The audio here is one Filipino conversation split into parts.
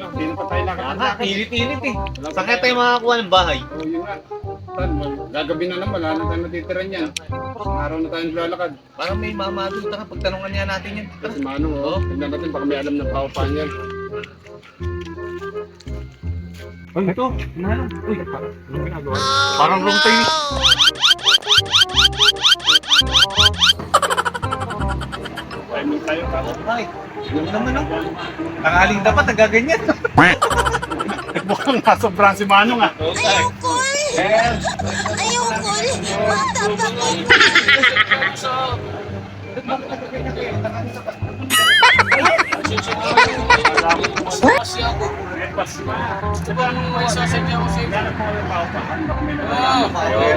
Hindi na pa tayo nakakita. Init-init eh. Saan kaya tayo makakuha ng bahay? Oo, yun nga. Tan, gagabi na naman, wala na tayo matitira niyan. Araw na tayong lalakad. Parang may mamado ka. Pagtanungan niya natin yan. Kasi Manong, oh. Tignan natin, baka may alam na paupahan yan. Ay, ito. Manong. Uy, anong ginagawa? Parang room tayo. Timing tayo, kako. Ay, yun naman oh. Tangaling dapat, nagaganyan. Mukhang nasobrang si Manong, ah. Ayoko eh! Ayoko eh! Bata pa ko! Kasi ako. Diba anong may sasadya ko sa'yo?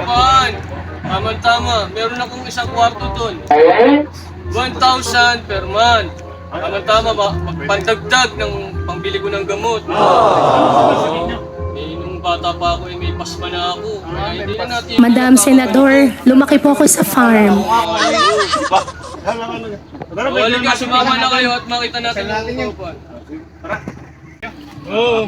Man. Tama-tama. Meron akong isang kwarto dun. 1,000 per month. Tama-tama. Pandagdag ng pambili ko ng gamot. Nung bata pa ako, may pasma na ako. Hindi na natin. Madam Senador, lumaki po ako sa farm. Wala ka, sumama na kayo at makita natin yung kaupan.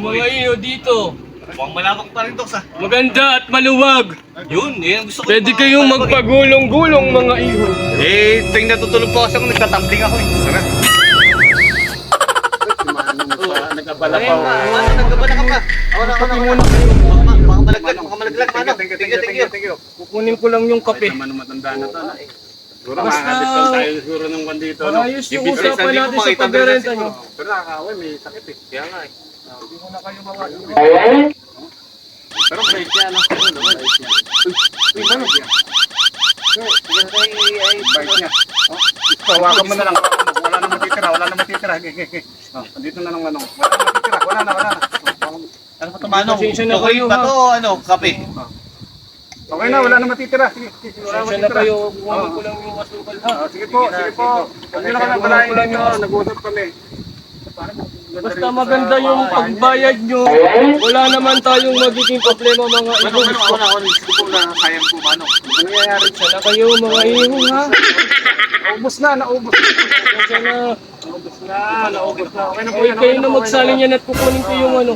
Mga iyo dito. Mukhang malawak pa rin to sa. Maganda at maluwag. Yun, eh. Gusto ko. Pwede kayong magpagulong-gulong mga iho. Eh, tuwing natutulog po kasi ako, nagtatambling ako eh. Tara. Nagkabala pa. Mano, nagkabala ka pa. Ako muna. Baka malaglag, mano. Thank you. Kukunin ko lang yung Kapit kape. naman matanda na to. Siguro Basta- makakadiscount tayo siguro ng one dito. No? Ayos yung Yung business, usapan hindi ko natin sa makita pagrerenta din nyo. Pero nakakawin, may sakit eh. Kaya nga eh. Hindi mo na kayo mga Pero break yan. Ano naman? Break yan. Uy, ano yan? Bike niya. Hawakan mo na lang. Wala na matitira. Dito na lang Manong. Wala na matitira. Wala na. Ano pa ito, mano? Pasensya na Okay kayo, ba ha? to, ano, kape? Okay na, wala na matitira. Sige, wala na Pasensya na matitira. kayo. Kukunin ko lang yung asukal ha. Sige po. Huwag nyo na kami palahin nyo. Nag-usap kami. Basta maganda yung pagbayad nyo. Wala naman tayong magiging problema mga iho. Gusto ko na kayang po, mano. Ano nangyayari? Sana kayo mga iho ha. Naubos na. Pasensya na. Naubos na. Okay na po Okay, yan. kayo na magsali niyan at kukunin ko yung ano.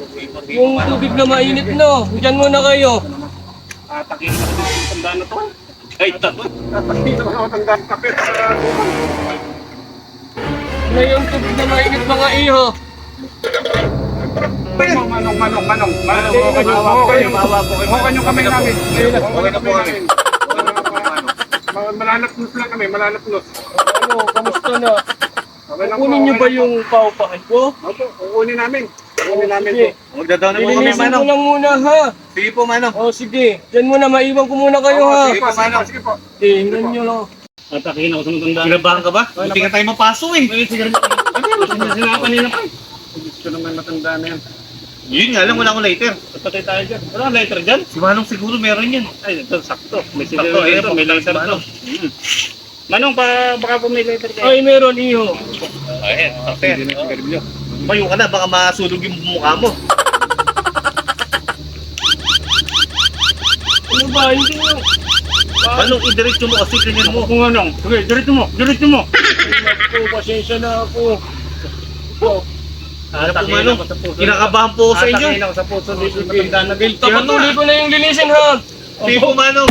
Yung tubig na mainit no. Diyan muna kayo. Takin na naman yung tandaan na to. Ay, tato. Takin na naman ang tandaan. Kapit. Na yung tubig na mainit mga iho. Manong. Mawa po kayo. Hawakan yung kamay namin. Okay na po kami. Malalapnos lang kami. Ano, kamusta na? Okay lang po, Kukunin nyo okay ba lang yung paupahan ko? po. Opo, kukunin namin. Kukunin namin Sige. po. Magdadaw na po kami, Lilinisin mano. ko lang muna ha. Sige po, mano. O sige, dyan muna, maiwan ko muna kayo ha. Sige po, sige po. Tingnan nyo lang. Atakin ako sa matandaan. Kinabahan ka ba? Buti nga tayo mapaso eh. Sinapan nila pa. Gusto naman matanda na yan. Yun nga lang, wala akong lighter. Patay tayo dyan. Wala lighter dyan? Si Manong siguro meron yan. Ay, ito sakto. May Sakto, siguro ayan, dito. May lighter Manong. to. Manong, baka po may lighter dyan. Ay, meron iho. Ayan, sakto yan. Hindi na sigarilyo. Bayo ka na, baka masunog yung mukha mo. Ano ba, hindi nyo. Manong, idiretso mo kasi ganyan mo. Kung anong, sige, diretso mo. Ako, pasensya na ako. Ano po, Manong? Kinakabahan po ako sa inyo. Atakin ako sa puso dito. Matanda na guilty. Tapatuloy ko na yung linisin ha. Sige po, Manong.